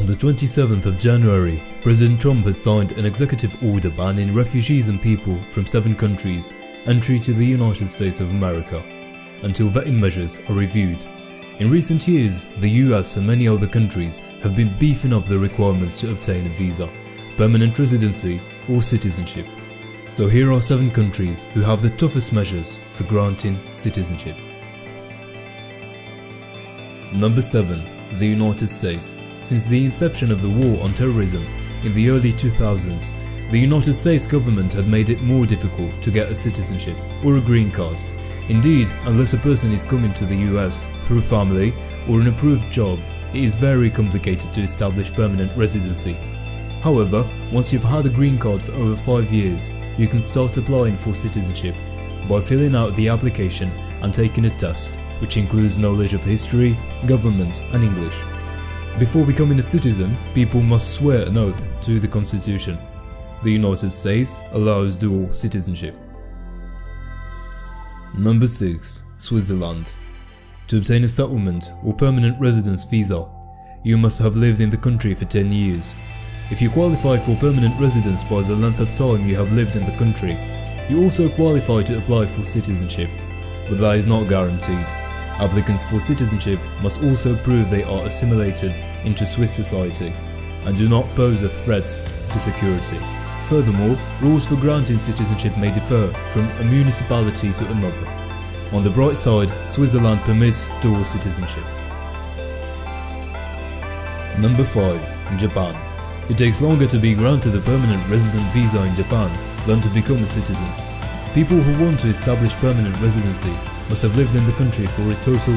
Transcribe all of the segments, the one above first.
the 27th of January, President Trump has signed an executive order banning refugees and people from 7 countries entry to the United States of America until vetting measures are reviewed. In recent years, the US and many other countries have been beefing up the requirements to obtain a visa, permanent residency or citizenship. So here are 7 countries who have the toughest measures for granting citizenship. Number 7. The United States. Since the inception of the war on terrorism in the early 2000s, the United States government had made it more difficult to get a citizenship or a green card. Indeed, unless a person is coming to the US through family or an approved job, it is very complicated to establish permanent residency. However, once you've had a green card for over 5 years, you can start applying for citizenship by filling out the application and taking a test, which includes knowledge of history, government and English. Before becoming a citizen, people must swear an oath to the Constitution. The United States allows dual citizenship. Number 6. Switzerland. To obtain a settlement or permanent residence visa, you must have lived in the country for 10 years. If you qualify for permanent residence by the length of time you have lived in the country, you also qualify to apply for citizenship, but that is not guaranteed. Applicants for citizenship must also prove they are assimilated into Swiss society and do not pose a threat to security. Furthermore, rules for granting citizenship may differ from a municipality to another. On the bright side, Switzerland permits dual citizenship. Number 5. Japan. It takes longer to be granted a permanent resident visa in Japan than to become a citizen. People who want to establish permanent residency must have lived in the country for a total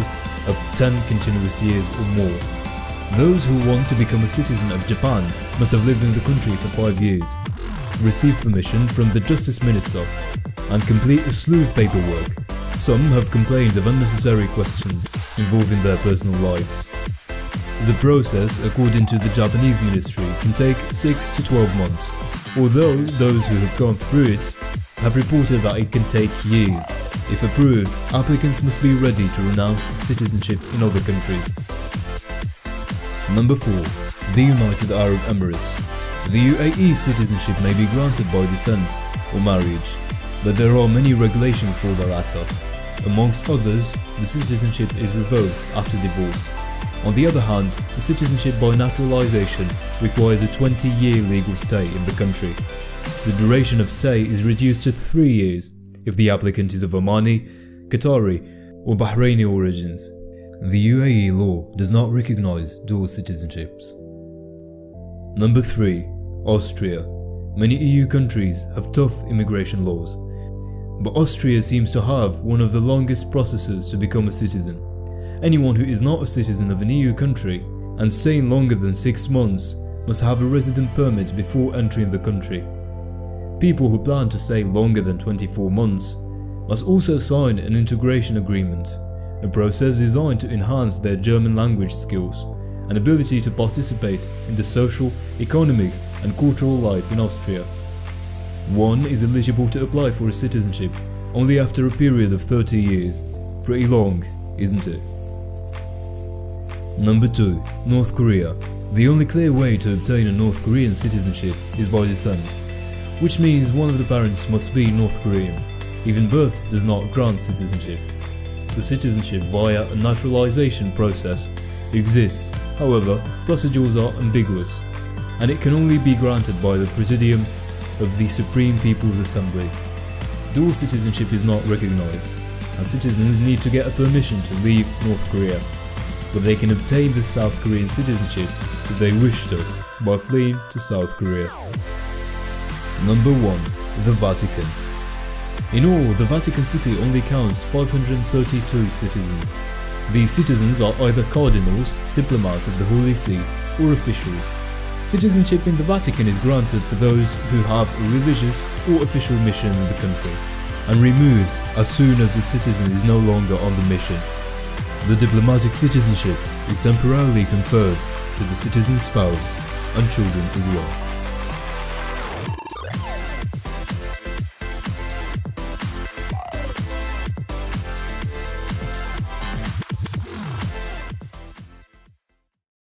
of 10 continuous years or more. Those who want to become a citizen of Japan must have lived in the country for 5 years, receive permission from the Justice Minister, and complete a slew of paperwork. Some have complained of unnecessary questions involving their personal lives. The process, according to the Japanese ministry, can take 6 to 12 months, although those who have gone through it have reported that it can take years. If approved, applicants must be ready to renounce citizenship in other countries. Number 4. The United Arab Emirates. The UAE citizenship may be granted by descent or marriage, but there are many regulations for the latter. Amongst others, the citizenship is revoked after divorce. On the other hand, the citizenship by naturalization requires a 20-year legal stay in the country. The duration of stay is reduced to 3 years if the applicant is of Omani, Qatari or Bahraini origins. The UAE law does not recognize dual citizenships. Number 3. Austria. Many EU countries have tough immigration laws, but Austria seems to have one of the longest processes to become a citizen. Anyone who is not a citizen of an EU country and staying longer than 6 months must have a resident permit before entering the country. People who plan to stay longer than 24 months must also sign an integration agreement, a process designed to enhance their German language skills and ability to participate in the social, economic and cultural life in Austria. One is eligible to apply for a citizenship only after a period of 30 years. Pretty long, isn't it? Number 2. North Korea. The only clear way to obtain a North Korean citizenship is by descent, which means one of the parents must be North Korean. Even birth does not grant citizenship. The citizenship via a naturalization process exists, however, procedures are ambiguous, and it can only be granted by the Presidium of the Supreme People's Assembly. Dual citizenship is not recognized, and citizens need to get a permission to leave North Korea, but they can obtain the South Korean citizenship if they wish to by fleeing to South Korea. Number 1. The Vatican. In all, the Vatican City only counts 532 citizens. These citizens are either cardinals, diplomats of the Holy See, or officials. Citizenship in the Vatican is granted for those who have a religious or official mission in the country, and removed as soon as the citizen is no longer on the mission. The diplomatic citizenship is temporarily conferred to the citizen's spouse and children as well.